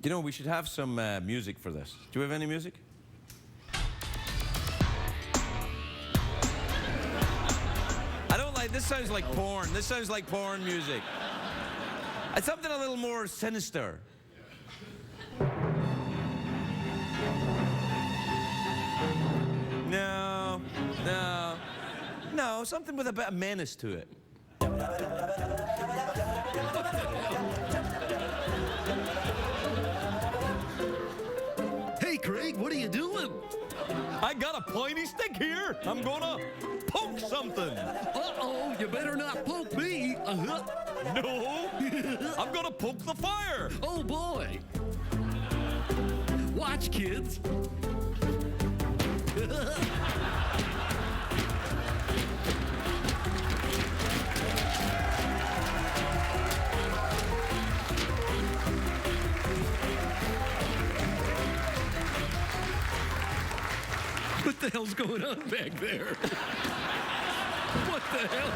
You know, we should have some music for this. Do you have any music? I don't like, this sounds like porn. This sounds like porn music. It's something a little more sinister. No, no, no, something with a bit of menace to it. Hey, Craig, what are you doing? I got a pointy stick here. I'm gonna poke something. Uh-oh, you better not poke me. No, I'm gonna poke the fire. Oh, boy. Watch, kids. What the hell's going on back there? What the hell?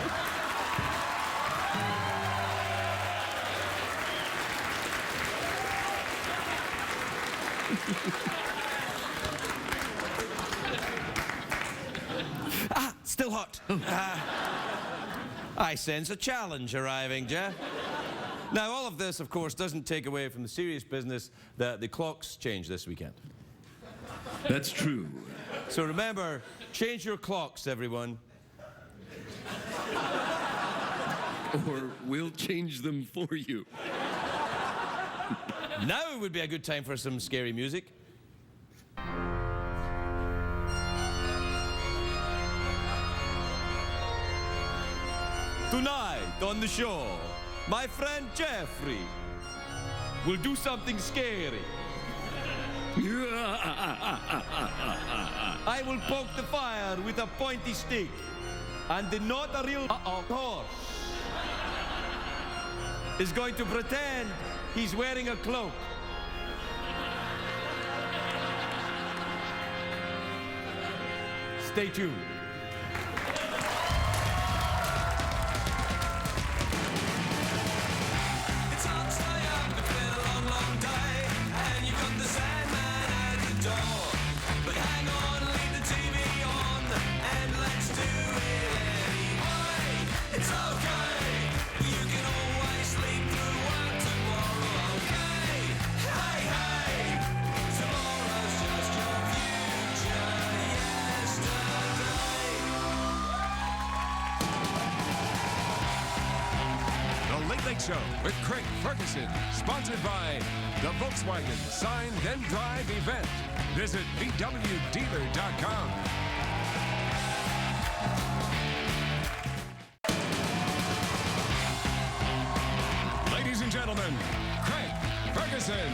Still hot. I sense a challenge arriving, Jeff. Now, all of this, of course, doesn't take away from the serious business that the clocks change this weekend. That's true. So remember, change your clocks, everyone. Or we'll change them for you. Now would be a good time for some scary music. Tonight on the show, my friend Geoffrey will do something scary. I will poke the fire with a pointy stick, and the not a real horse is going to pretend he's wearing a cloak. Stay tuned. Show with Craig Ferguson, sponsored by the Volkswagen Sign Then Drive event. Visit VWDealer.com. Ladies and gentlemen, Craig Ferguson.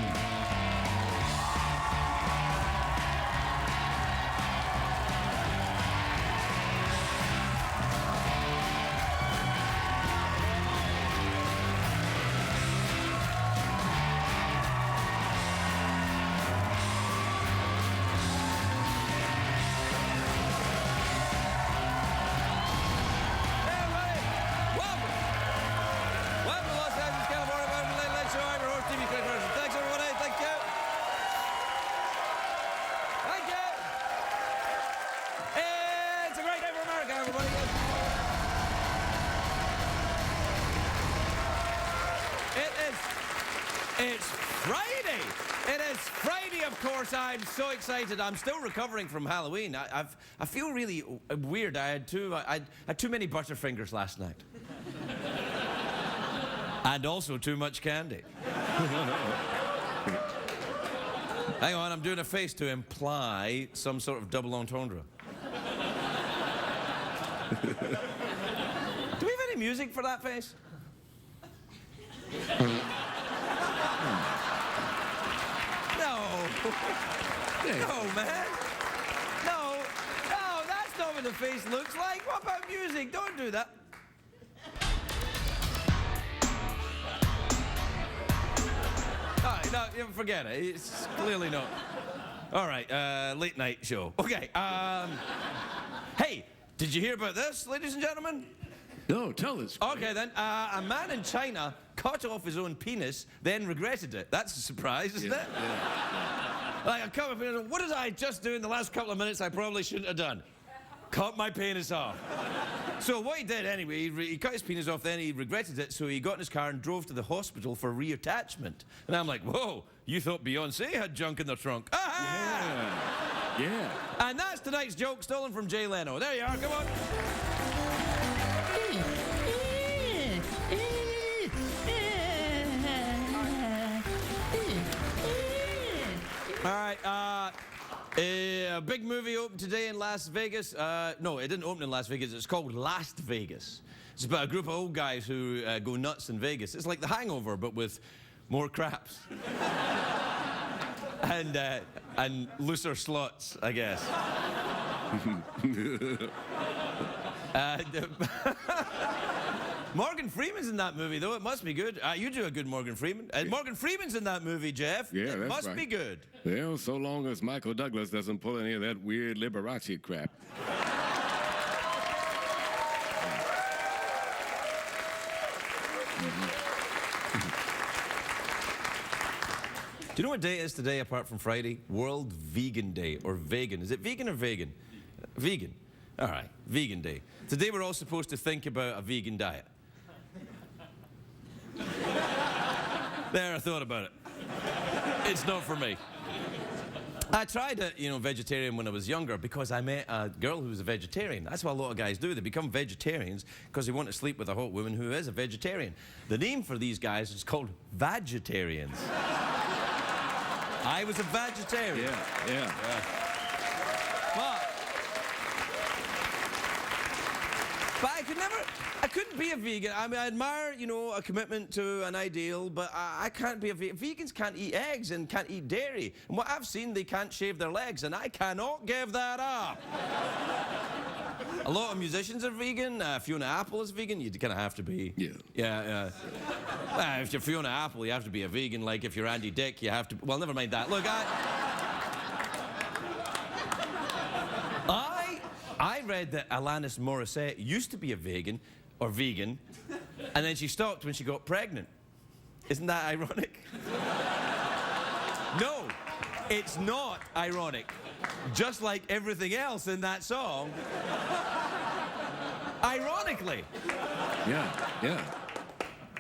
It's Friday! It is Friday, of course. I'm so excited. I'm still recovering from Halloween. I feel really weird. I had too many Butterfingers last night. And also too much candy. Hang on, I'm doing a face to imply some sort of double entendre. Do we have any music for that face? No, man. No, that's not what the face looks like. What about music? Don't do that. All right, no, forget it. It's clearly not. All right, late night show. Okay, hey, did you hear about this, ladies and gentlemen? No, tell us. Okay, then. A man in China cut off his own penis, then regretted it. That's a surprise, isn't it? Yeah. Like, I come up and what did I just do in the last couple of minutes I probably shouldn't have done? Cut my penis off. So what he did anyway, he cut his penis off, then he regretted it, so he got in his car and drove to the hospital for reattachment. And I'm like, whoa, you thought Beyonce had junk in the trunk. Ah! Yeah. Yeah. And that's tonight's joke, stolen from Jay Leno. There you are, come on. All right, a big movie opened today in Las Vegas. No, it didn't open in Las Vegas. It's called Last Vegas. It's about a group of old guys who go nuts in Vegas. It's like The Hangover, but with more craps. And looser slots, I guess. Morgan Freeman's in that movie, though. It must be good. You do a good Morgan Freeman. Morgan Freeman's in that movie, Jeff. Yeah, it that's must right. be good. Well, so long as Michael Douglas doesn't pull any of that weird Liberace crap. Do you know what day it is today apart from Friday? World Vegan Day, or vegan. Is it vegan or vegan? Vegan. All right, vegan day. Today we're all supposed to think about a vegan diet. There, I thought about it. It's not for me. I tried it, vegetarian when I was younger because I met a girl who was a vegetarian. That's what a lot of guys do. They become vegetarians because they want to sleep with a hot woman who is a vegetarian. The name for these guys is called vagitarians. I was a vegetarian. Yeah. But I couldn't be a vegan. I mean, I admire, a commitment to an ideal, but I can't be a vegan. Vegans can't eat eggs and can't eat dairy. And what I've seen, they can't shave their legs, and I cannot give that up. A lot of musicians are vegan. Fiona Apple is vegan. You kind of have to be. Yeah. Yeah. Well, if you're Fiona Apple, you have to be a vegan. Like, if you're Andy Dick, you have to... Well, never mind that. Look, I read that Alanis Morissette used to be a vegan, and then she stopped when she got pregnant. Isn't that ironic? No, it's not ironic. Just like everything else in that song. Ironically. Yeah.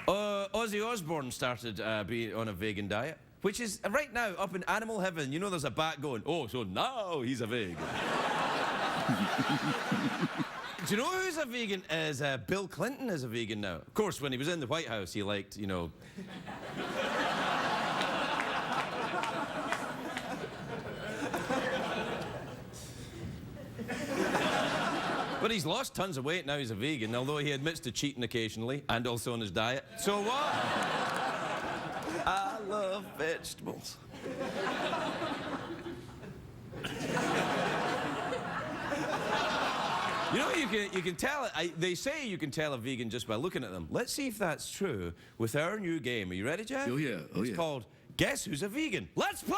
Ozzy Osbourne started being on a vegan diet, which is right now up in animal heaven. There's a bat going, oh, so now he's a vegan. Do you know who's a vegan? Is Bill Clinton is a vegan now. Of course, when he was in the White House, he liked, But he's lost tons of weight, now he's a vegan, although he admits to cheating occasionally, and also on his diet. So what? I love vegetables. You can tell, they say you can tell a vegan just by looking at them. Let's see if that's true with our new game. Are you ready, Jeff? Oh, yeah. It's called Guess Who's a Vegan? Let's play!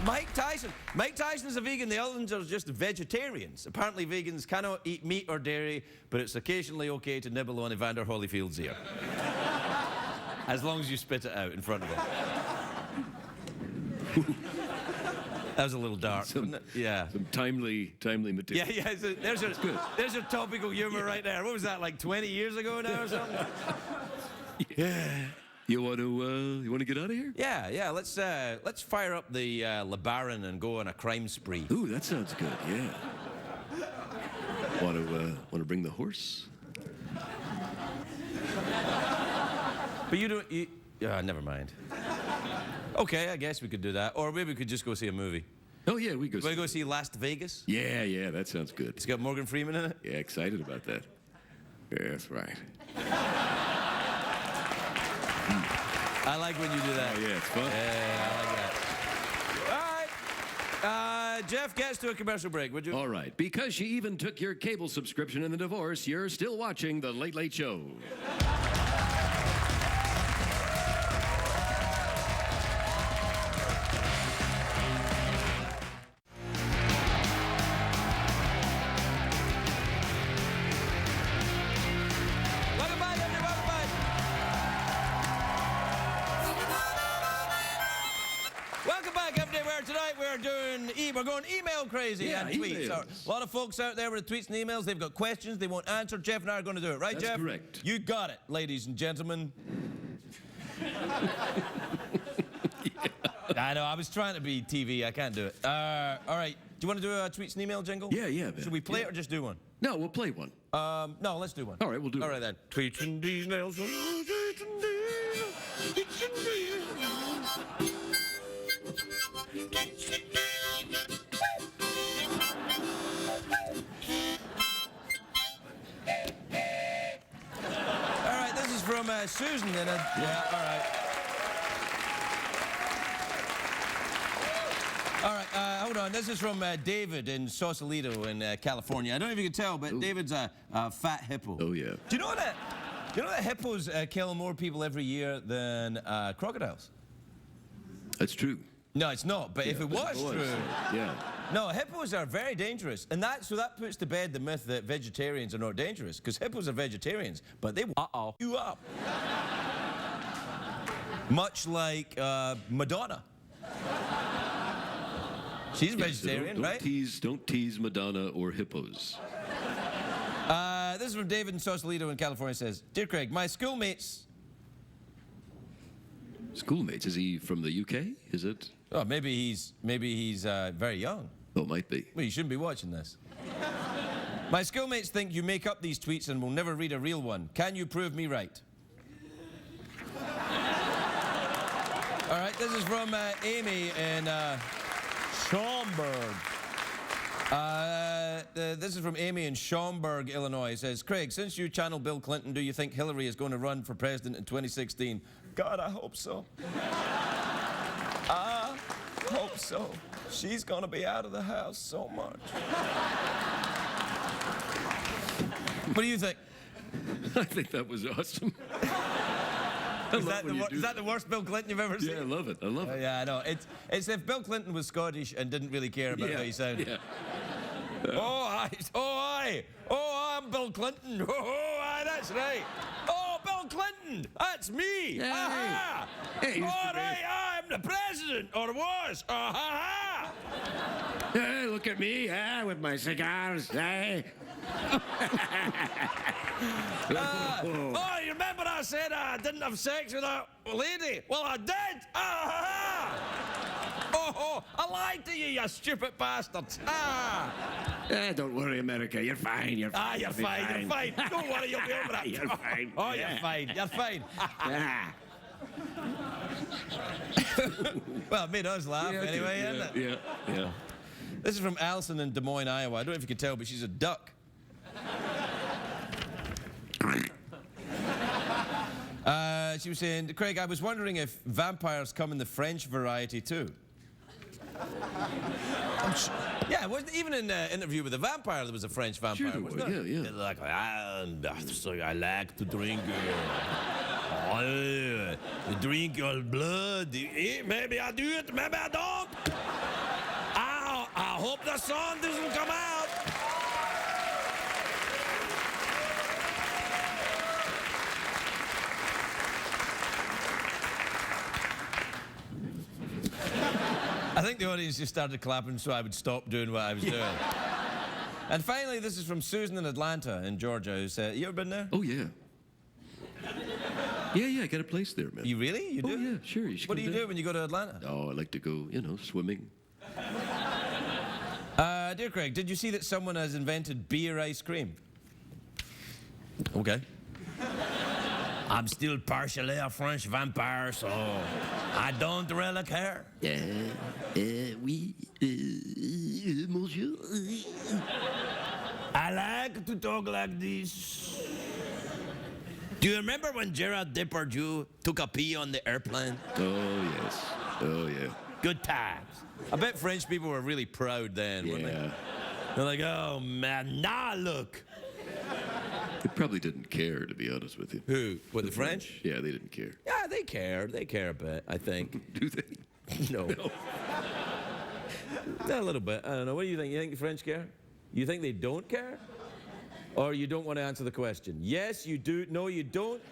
Mike Tyson's a vegan. The other ones are just vegetarians. Apparently vegans cannot eat meat or dairy, but it's occasionally okay to nibble on Evander Holyfield's ear. As long as you spit it out in front of him. That was a little dark, wasn't it? Yeah. Some timely material. Yeah. There's your topical humor right there. What was that, like 20 years ago now or something? Yeah. You want to get out of here? Yeah. Let's fire up the LeBaron and go on a crime spree. Ooh, that sounds good. Yeah. Want to bring the horse? But you don't. Never mind. Okay, I guess we could do that, or maybe we could just go see a movie. Oh yeah, we go. Want to go see Last Vegas? Yeah, that sounds good. It's got Morgan Freeman in it. Yeah, excited about that. Yeah, that's right. I like when you do that. Oh, yeah, it's fun. Yeah, I like that. All right. Jeff gets to a commercial break, would you? All right. Because she even took your cable subscription in the divorce, you're still watching The Late Late Show. we're going email crazy Yeah, and tweets. emails. A lot of folks out there with tweets and emails, they've got questions they won't answer. Jeff and I are going to do it, right, That's Jeff? correct. You got it, ladies and gentlemen. I know, I was trying to be TV. I can't do it. All right. Do you want to do a tweets and email jingle? Yeah, man. Should we play it or just do one? No, we'll play one. No, let's do one. All right, we'll do All it. right, then. Tweets and emails. Tweets and emails. Tweets and All right, this is from Susan. Yeah, all right. All right, hold on. This is from David in Sausalito in California. I don't know if you can tell, but David's a fat hippo. Oh, yeah. Do you know that hippos kill more people every year than crocodiles? That's true. No, it's not. But if it was true, Yeah. no, hippos are very dangerous, and so that puts to bed the myth that vegetarians are not dangerous, because hippos are vegetarians, but they will you up. Much like Madonna. She's vegetarian, don't right? Don't tease Madonna or hippos. This is from David in Sausalito in California. Says, "Dear Craig, my schoolmates." Schoolmates? Is he from the UK? Is it? Oh, maybe he's very young. Oh, might be. Well, you shouldn't be watching this. My schoolmates think you make up these tweets and will never read a real one. Can you prove me right? All right, this is from Amy in Schaumburg. This is from Amy in Schaumburg, Illinois. It says, Craig, since you channel Bill Clinton, do you think Hillary is going to run for president in 2016? God, I hope so. I hope so. She's going to be out of the house so much. What do you think? I think that was awesome. Is that the worst Bill Clinton you've ever seen? Yeah, I love it. I love it. Yeah, I know. It's if Bill Clinton was Scottish and didn't really care about how he sounded. Yeah. Oh, I'm Bill Clinton. Oh, that's right. Oh, Bill Clinton, that's me. Hey. Aha. Hey, All right, I'm the president, or was. Ha. Hey, look at me, with my cigars, hey. Oh, you remember I said I didn't have sex with a lady? Well, I did. Oh, I lied to you, you stupid bastards. Don't worry, America. You're fine. You're fine. You're fine. Don't worry, you'll be over it. You're fine. Oh, you're fine. Yeah. Well, it made us laugh anyway, isn't it? Yeah. This is from Allison in Des Moines, Iowa. I don't know if you can tell, but she's a duck. She was saying, Craig, I was wondering if vampires come in the French variety too. Yeah, it wasn't even in the interview with the vampire there was a French vampire. Sure, wasn't there? yeah. Like, I like to drink drink your blood. Maybe I do it, maybe I don't. I hope the sun doesn't come out. I think the audience just started clapping so I would stop doing what I was doing. And finally, this is from Susan in Atlanta in Georgia, who said, you ever been there? Oh, yeah. Yeah, I got a place there, man. You really? You do? Oh, yeah, sure. You should What do come you do down. when you go to Atlanta? Oh, I like to go, swimming. Dear Craig, did you see that someone has invented beer ice cream? Okay. I'm still partially a French vampire, so I don't really care. Oui, monsieur. I like to talk like this. Do you remember when Gerard Depardieu took a pee on the airplane? Oh, yes. Oh, yeah. Good times. I bet French people were really proud then, weren't they? Yeah. They're like, oh, man, now look. They probably didn't care, to be honest with you. Who? What, the French? Yeah, they didn't care. Yeah, they care. They care a bit, I think. Do they? No. A little bit. I don't know. What do you think? You think the French care? You think they don't care? Or you don't want to answer the question? Yes, you do. No, you don't.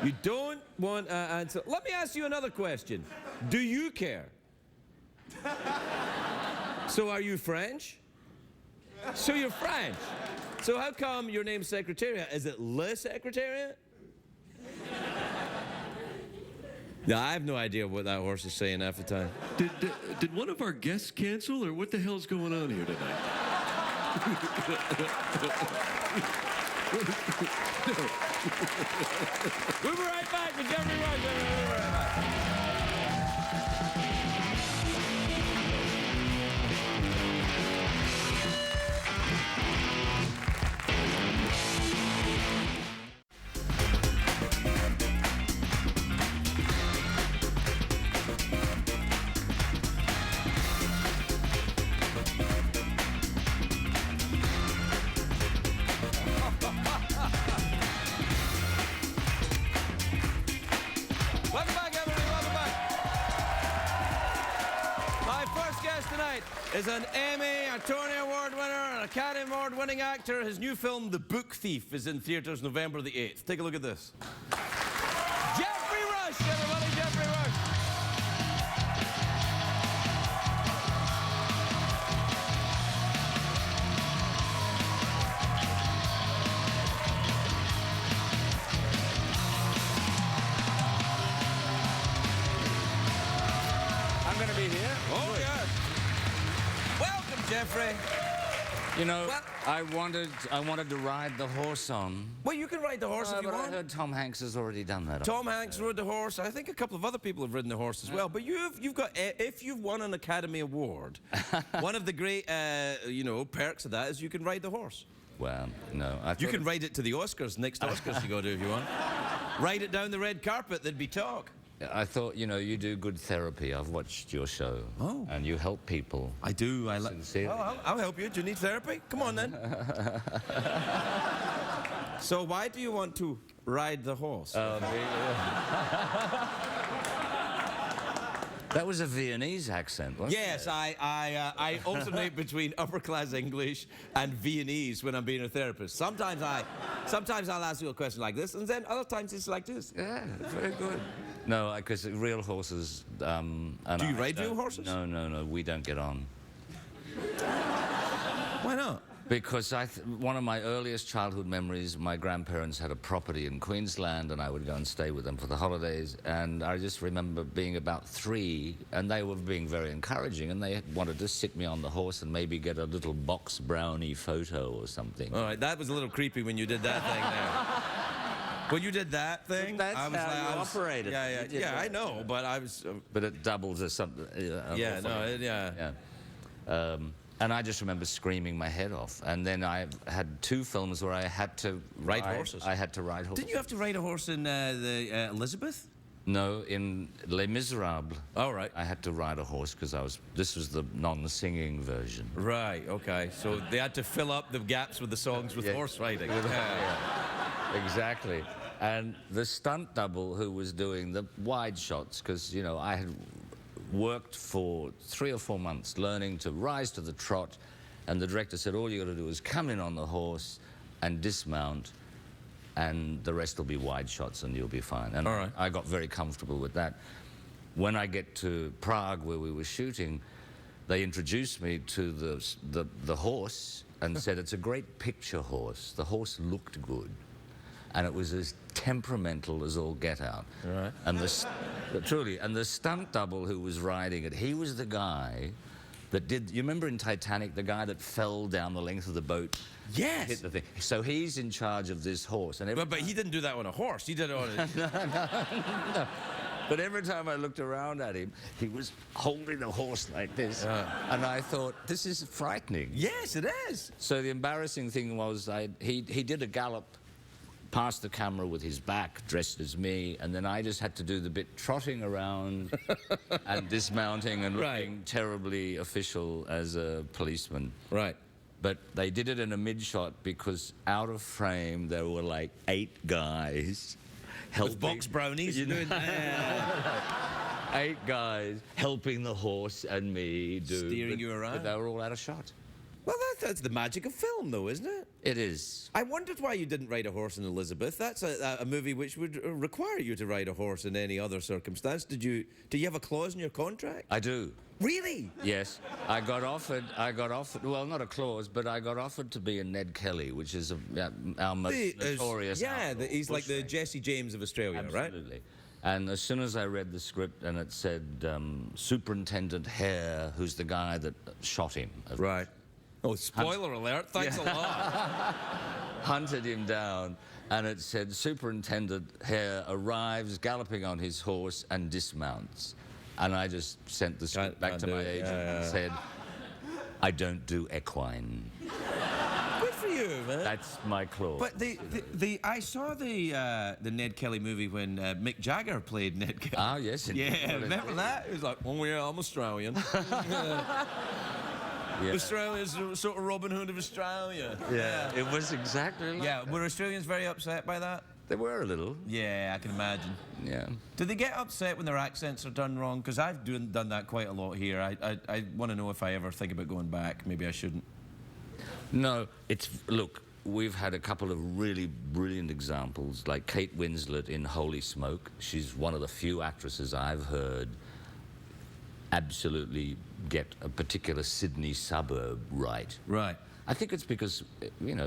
You don't want to answer. Let me ask you another question. Do you care? So are you French? So you're French. So how come your name's Secretariat? Is it Le Secretariat? No, I have no idea what that horse is saying half the time. Did one of our guests cancel, or what the hell's going on here tonight? We'll be right back with Geoffrey Rush. We'll be right back. Welcome back, everybody. Welcome back. My first guest tonight is an Emmy, a Tony Award winner, an Academy Award winning actor. His new film, The Book Thief, is in theaters November the 8th. Take a look at this. Geoffrey Rush, everybody. Geoffrey Rush. I'm going to be here. Oh, yes. Welcome, Geoffrey. You know, Well- I wanted to ride the horse on. Well, you can ride the horse if you But I want. heard Tom Hanks has already done that. Tom Hanks rode the horse. I think a couple of other people have ridden the horse as well. But you've got, if you've won an Academy Award, one of the great, perks of that is you can ride the horse. Well, no. You can ride it to the Oscars, next Oscars you go to if you want. Ride it down the red carpet, there'd be talk. I thought, you do good therapy. I've watched your show. Oh. And you help people. I do. Sincerely. I'll help you. Do you need therapy? Come on then. So why do you want to ride the horse? That was a Viennese accent, wasn't Yes, it? I alternate between upper class English and Viennese when I'm being a therapist. Sometimes I'll ask you a question like this, and then other times it's like this. Yeah, very good. No, because real horses. And Do you ride real horses? No, we don't get on. Why not? Because one of my earliest childhood memories, my grandparents had a property in Queensland, and I would go and stay with them for the holidays. And I just remember being about 3, and they were being very encouraging, and they wanted to sit me on the horse and maybe get a little box brownie photo or something. All right, that was a little creepy when you did that thing there. When you did that thing, That's I was how like, you operated. Yeah, I know, but I was. But it doubles as something. Yeah. And I just remember screaming my head off. And then I had 2 films where I had to Ride horses? I had to ride horses. Didn't you have to ride a horse in the Elizabeth? No, in Les Miserables. All right. I had to ride a horse because this was the non-singing version. Right. Okay. So they had to fill up the gaps with the songs with Yeah. horse riding. Yeah, exactly. And the stunt double who was doing the wide shots, because, I had worked for 3 or 4 months learning to rise to the trot, and the director said, all you got to do is come in on the horse and dismount, and the rest will be wide shots and you'll be fine. And All right. I got very comfortable with that. When I get to Prague, where we were shooting, they introduced me to the horse and said, it's a great picture horse. The horse looked good. And it was as temperamental as all get out. Right. And the stunt double who was riding it, he was the guy that did, you remember in Titanic, the guy that fell down the length of the boat? Yes. Hit the thing. So he's in charge of this horse. And But he didn't do that on a horse. He did it on a... no. But every time I looked around at him, he was holding the horse like this. And I thought, this is frightening. Yes, it is. So the embarrassing thing was he did a gallop past the camera with his back, dressed as me, and then I just had to do the bit trotting around and dismounting and looking terribly official as a policeman. Right. But they did it in a mid-shot because out of frame there were like 8 guys helping. With box brownies. 8 guys helping the horse and me do. Steering you around. But they were all out of shot. Well, that's the magic of film, though, isn't it? It is. I wondered why you didn't ride a horse in Elizabeth. That's a movie which would require you to ride a horse in any other circumstance. Do you have a clause in your contract? I do. Really? Yes. I got offered, well, not a clause, but I got offered to be in Ned Kelly, which is our most notorious he's like the Jesse James of Australia, right? Absolutely. And as soon as I read the script and it said Superintendent Hare, who's the guy that shot him. Right. Oh, spoiler alert. Thanks a lot. Hunted him down, and it said Superintendent Hare arrives galloping on his horse and dismounts. And I just sent the script back to my agent and said, I don't do equine. Good for you, man. That's my clause. But I saw the Ned Kelly movie when Mick Jagger played Ned Kelly. Ah, yes. Yeah, remember that? He was like, oh yeah, I'm Australian. Yeah. Australia's sort of Robin Hood of Australia. Yeah, it was exactly like that. Were Australians very upset by that? They were a little. Yeah, I can imagine. Yeah. Do they get upset when their accents are done wrong? Because I've done that quite a lot here. I want to know if I ever think about going back. Maybe I shouldn't. No, look, we've had a couple of really brilliant examples, like Kate Winslet in Holy Smoke. She's one of the few actresses I've heard absolutely get a particular Sydney suburb right. Right. I think it's because,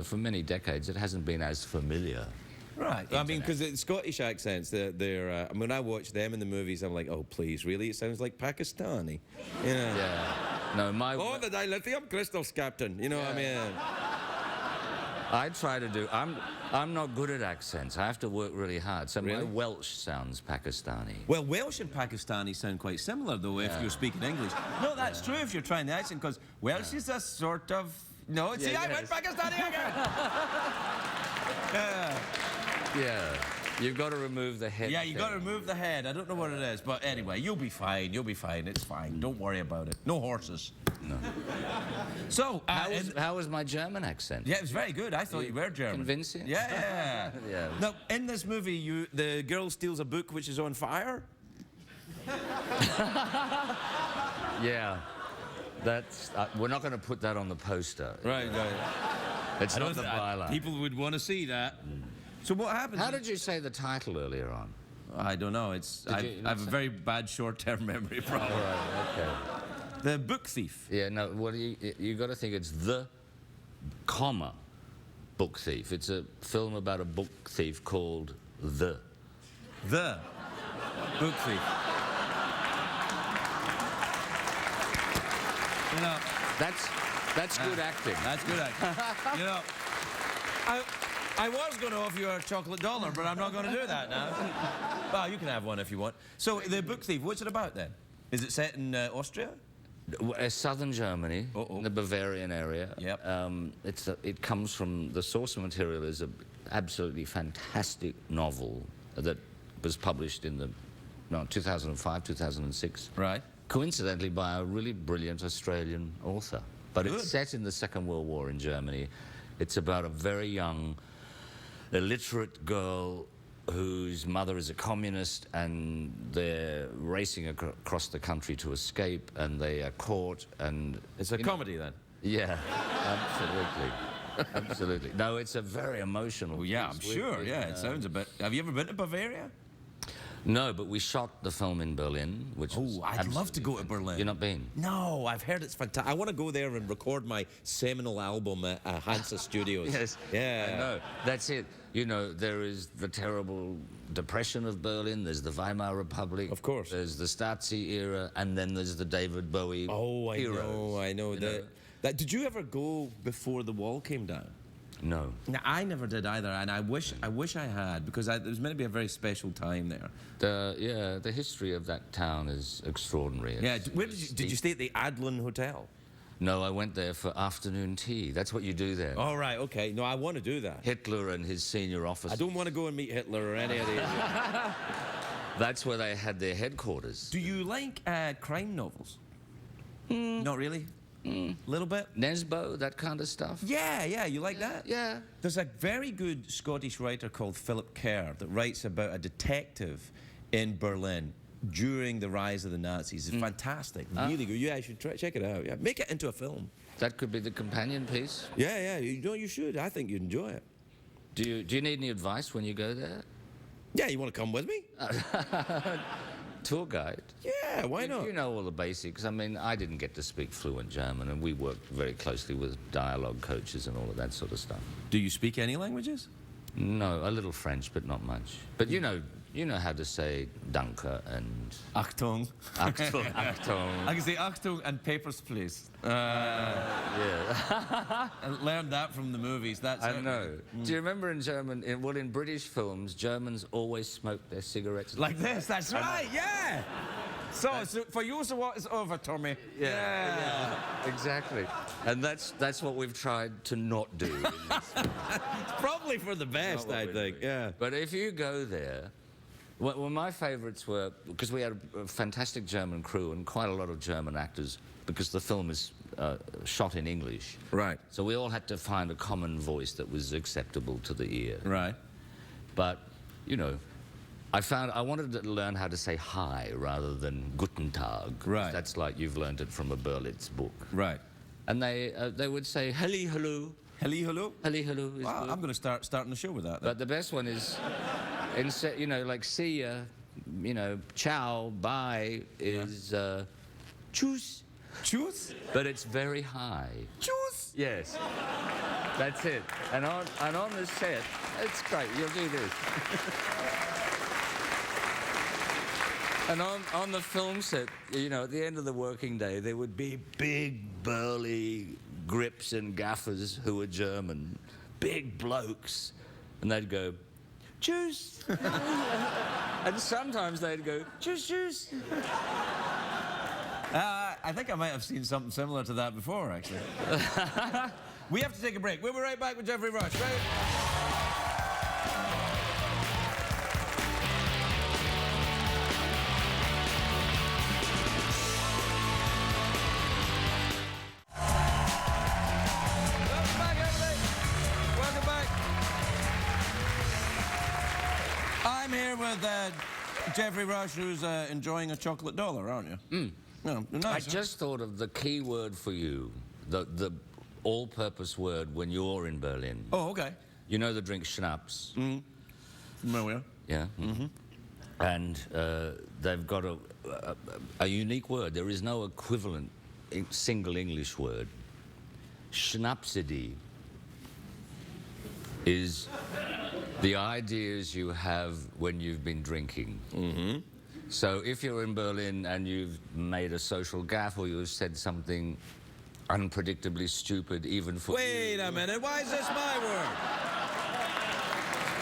for many decades it hasn't been as familiar. Right. I mean, because the Scottish accents, they're when I watch them in the movies, I'm like, oh, please, really? It sounds like Pakistani. Yeah. No, Oh, the dilithium crystals, Captain. You know what I mean? I try to do... I'm not good at accents. I have to work really hard. So Really? my Welsh sounds Pakistani. Well, Welsh and Pakistani sound quite similar, though, if you're speaking English. No, that's true if you're trying the accent, because Welsh is a sort of... No, see, I went Pakistani again! Yeah. You've got to remove the head. Yeah, you've got to remove the head. I don't know what it is, but anyway, you'll be fine. You'll be fine. It's fine. Don't worry about it. No horses. No. So, How was my German accent? yeah, it was very good. I thought you were German. Convincing? Yeah. Yeah. Now, in this movie, the girl steals a book which is on fire. Yeah. That's... we're not going to put that on the poster. Right. It's not the byline. People would want to see that. So what happens? How did you say the title earlier on? I don't know. I have a very bad short-term memory problem. Right, okay. The Book Thief. Yeah, no, what do you got to think it's the, book thief. It's a film about a book thief called The. The Book Thief. You know, That's good acting. that's good acting. You know, I was going to offer you a chocolate dollar, but I'm not going to do that now. Well, you can have one if you want. So, The Book Thief, what's it about then? Is it set in Austria? Southern Germany, in the Bavarian area. Yep. It comes from, the source material is an absolutely fantastic novel that was published in 2005, 2006. Right. Coincidentally by a really brilliant Australian author. But Good. it's set in the Second World War in Germany. It's about a very young, illiterate girl whose mother is a communist, and they're racing across the country to escape, and they are caught, and... It's a comedy then? Yeah, absolutely. Absolutely. No, it's a very emotional Well, yeah, I'm piece. sure. Yeah, it sounds a bit... Have you ever been to Bavaria? No, but we shot the film in Berlin, which was I'd love to go to absolutely Berlin. You've not been? No, I've heard it's fantastic. I want to go there and record my seminal album at Hansa Studios. Yes. Yeah. I know. That's it. There is the terrible depression of Berlin, there's the Weimar Republic. Of course. There's the Stasi era, and then there's the David Bowie heroes. I know. Did you ever go before the wall came down? No. No, I never did either, and I wish I had, because it was meant to be a very special time there. The history of that town is extraordinary. Yeah, where did you stay at the Adlon Hotel? No, I went there for afternoon tea. That's what you do there. Oh, right, okay. No, I want to do that. Hitler and his senior officers. I don't want to go and meet Hitler or any of these. That's where they had their headquarters. Do you like crime novels? Not really? A little bit? Nesbo, that kind of stuff? Yeah, you like that? Yeah. There's a very good Scottish writer called Philip Kerr that writes about a detective in Berlin during the rise of the Nazis. It's fantastic, really good. Yeah, you should check it out. Yeah, make it into a film. That could be the companion piece. Yeah, you should. I think you'd enjoy it. Do you need any advice when you go there? Yeah, you want to come with me? Tour guide? Yeah, why not? You know all the basics. I mean, I didn't get to speak fluent German, and we worked very closely with dialogue coaches and all of that sort of stuff. Do you speak any languages? No, a little French, but not much. But you know how to say danke and Achtung. Achtung. Achtung. I can say Achtung and papers, please. Yeah. I learned that from the movies. That's I know. Do you remember in German, in British films, Germans always smoke their cigarettes like this. That's right. Yeah. So for you, so what is over, Tommy? Yeah. Exactly. And that's what we've tried to not do. In this. It's probably for the best, I think. Yeah. But if you go there, well, my favourites were, because we had a fantastic German crew and quite a lot of German actors, because the film is shot in English. Right. So we all had to find a common voice that was acceptable to the ear. Right. But, you know, I wanted to learn how to say hi rather than Guten Tag. Right. That's like you've learned it from a Berlitz book. Right. And they would say, helly, hello. Helly, hello? Helly, hello. Wow, I'm going to starting the show with that. But the best one is, you know, like see ya, you know, ciao, bye, is tschüss. Tschüss? But it's very high. Tschüss? Yes. That's it. And on the set, it's great. You'll do this. And on the film set, you know, at the end of the working day, there would be big, burly grips and gaffers who were German, big blokes, and they'd go, tschüss. And sometimes they'd go, tschüss, tschüss. I think I might have seen something similar to that before, actually. We have to take a break. We'll be right back with Geoffrey Rush, right? I'm here with Geoffrey Rush, who's enjoying a chocolate dollar, aren't you? No, nice. I just thought of the key word for you, the all-purpose word when you're in Berlin. Oh, okay. You know the drink schnapps? Familiar. Yeah. Mm-hmm. And they've got a unique word. There is no equivalent single English word. Schnapsidee is the ideas you have when you've been drinking. Mm-hmm. So if you're in Berlin and you've made a social gaffe or you've said something unpredictably stupid even for Wait a minute, why is this my word?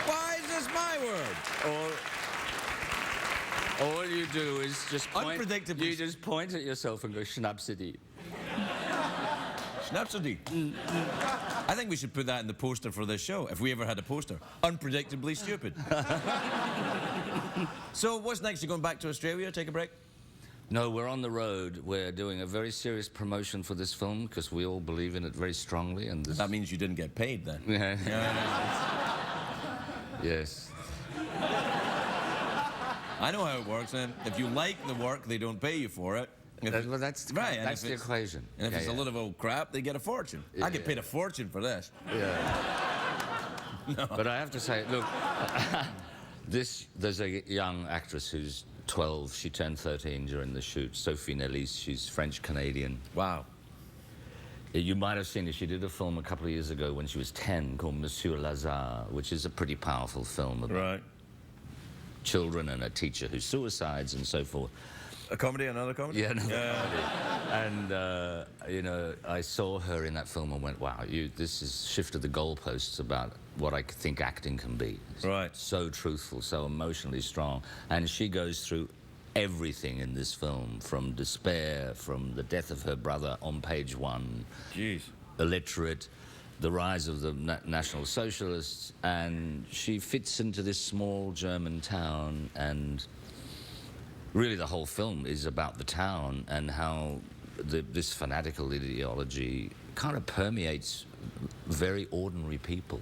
Why is this my word? Or all you do is just point, Unpredictably. you just point at yourself and go, Schnapsidee. Schnapsidee. I think we should put that in the poster for this show, if we ever had a poster. Unpredictably stupid. So what's next? You going back to Australia, take a break? No, we're on the road. We're doing a very serious promotion for this film because we all believe in it very strongly. And this... That means you didn't get paid then. Yeah. Yes. I know how it works, and if you like the work, they don't pay you for it. Well, that's right. That's the equation. And if it's a lot of old crap, they get a fortune. Yeah, I get paid a fortune for this. Yeah. No. But I have to say, look, there's a young actress who's 12. She turned 13 during the shoot. Sophie Nellis. She's French-Canadian. Wow. You might have seen her. She did a film a couple of years ago when she was 10 called Monsieur Lazare, which is a pretty powerful film about children and a teacher who suicides and so forth. A comedy, another comedy? Yeah, another comedy. And, you know, I saw her in that film and went, wow, this has shifted the goalposts about what I think acting can be. Right. So truthful, so emotionally strong. And she goes through everything in this film, from despair, from the death of her brother on page 1. Jeez. Illiterate, the rise of the National Socialists, and she fits into this small German town, and really the whole film is about the town and how this fanatical ideology kind of permeates very ordinary people.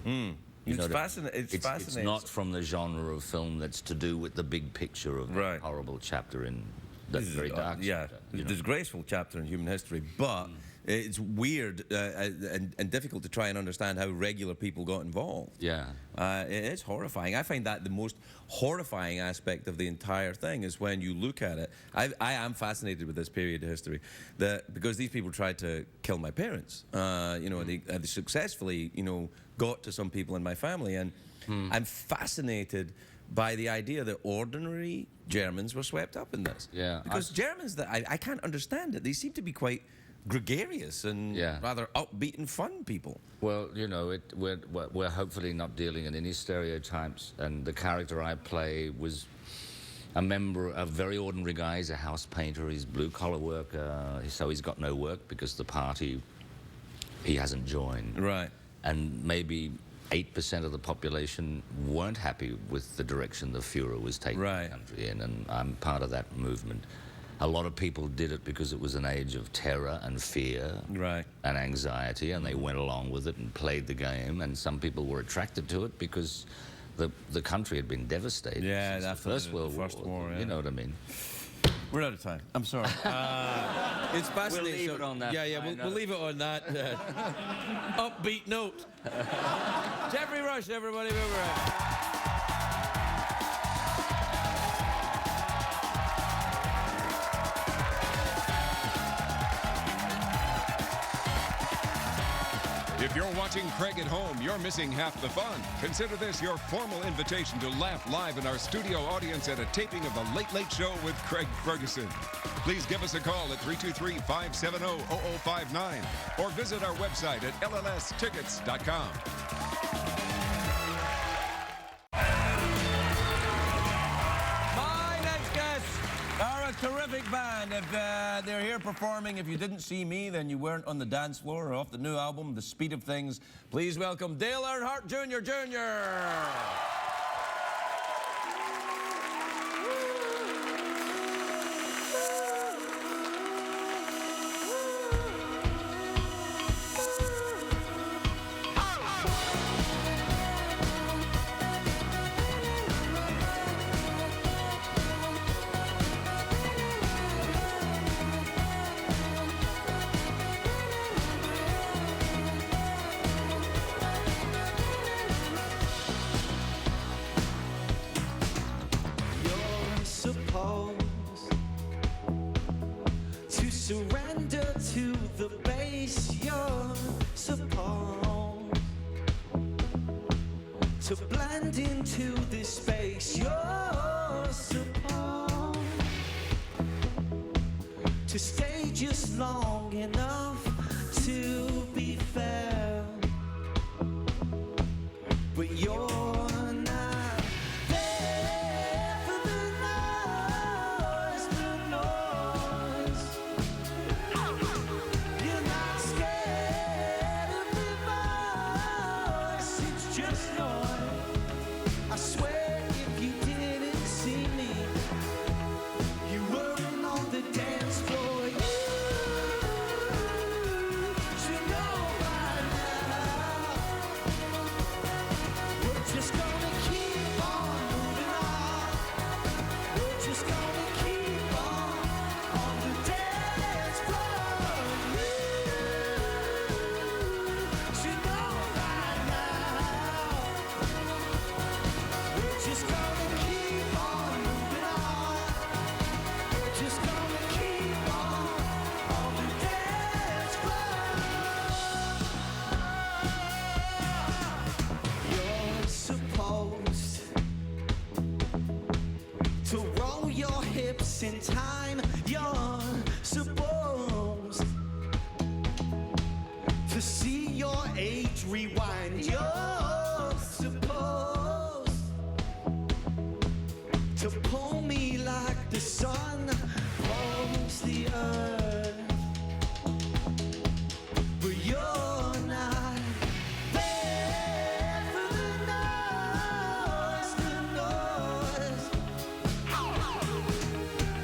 It's fascinating. It's not from the genre of film that's to do with the big picture of that horrible chapter in that very dark chapter. The disgraceful chapter in human history, but it's weird and difficult to try and understand how regular people got involved. Yeah. It's horrifying. I find that the most horrifying aspect of the entire thing is when you look at it. I am fascinated with this period of history, because these people tried to kill my parents. They successfully, got to some people in my family, and I'm fascinated by the idea that ordinary Germans were swept up in this. Yeah. Because Germans, that I can't understand it. They seem to be quite gregarious and rather upbeat and fun people. Well, we're hopefully not dealing in any stereotypes, and the character I play was a very ordinary guy. He's a house painter, he's blue-collar worker, so he's got no work because the party he hasn't joined. Right. And maybe 8% of the population weren't happy with the direction the Fuhrer was taking the country in, and I'm part of that movement. A lot of people did it because it was an age of terror and fear and anxiety, and they went along with it and played the game, and some people were attracted to it because the country had been devastated since the First World War. You know what I mean? We're out of time. I'm sorry. It's fascinating. We'll leave it on that. We'll leave it on that upbeat note. Geoffrey Rush, everybody. We'll be right back. If you're watching Craig at home, you're missing half the fun. Consider this your formal invitation to laugh live in our studio audience at a taping of The Late Late Show with Craig Ferguson. Please give us a call at 323-570-0059 or visit our website at llstickets.com. Terrific band. If they're here performing, if you didn't see me, then you weren't on the dance floor or off the new album, The Speed of Things. Please welcome Dale Earnhardt Jr. Surrender to the base, you're supposed to blend into this space, you're supposed to stay just long enough to be fair, but you're in time, you're supposed to see your age rewind. You're supposed to pull me like the sun pulls the earth, but you're not there for the noise,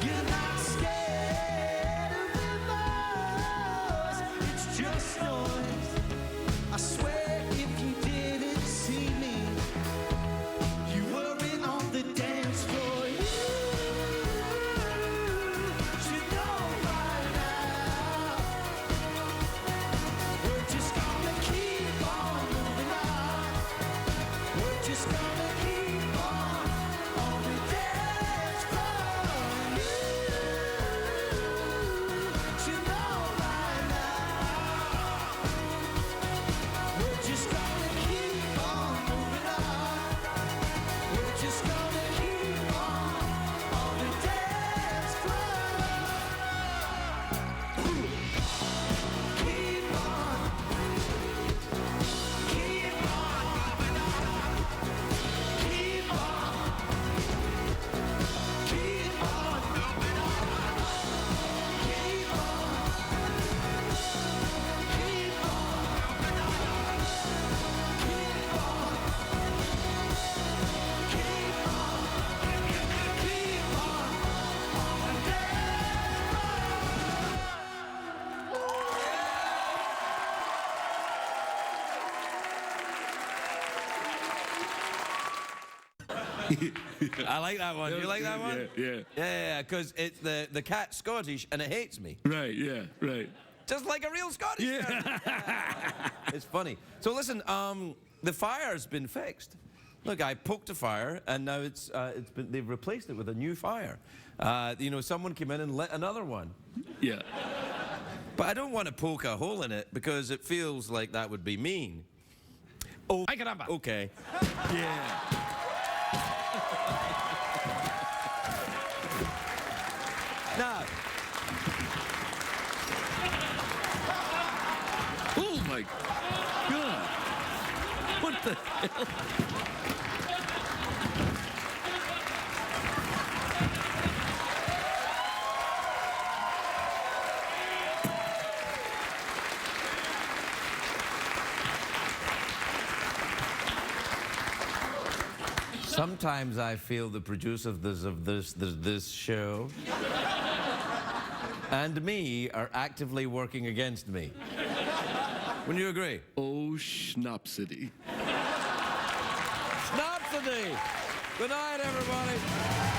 You're not scared of the noise. It's just noise. I swear if you didn't see me, you weren't on the dance floor. You should know by I like that one. You like that one? Yeah. Yeah, because it's the cat's Scottish and it hates me. Right, yeah, right. Just like a real Scottish cat. Yeah. It's funny. So listen, the fire's been fixed. Look, I poked a fire, and now they've replaced it with a new fire. You know, someone came in and lit another one. Yeah. But I don't want to poke a hole in it because it feels like that would be mean. Oh, Ay, caramba. okay. Yeah. Now, Oh, my God. What the hell? sometimes I feel the producers of this show and me are actively working against me. Wouldn't you agree? Oh, Schnapsity. Snapsody! Good night, everybody.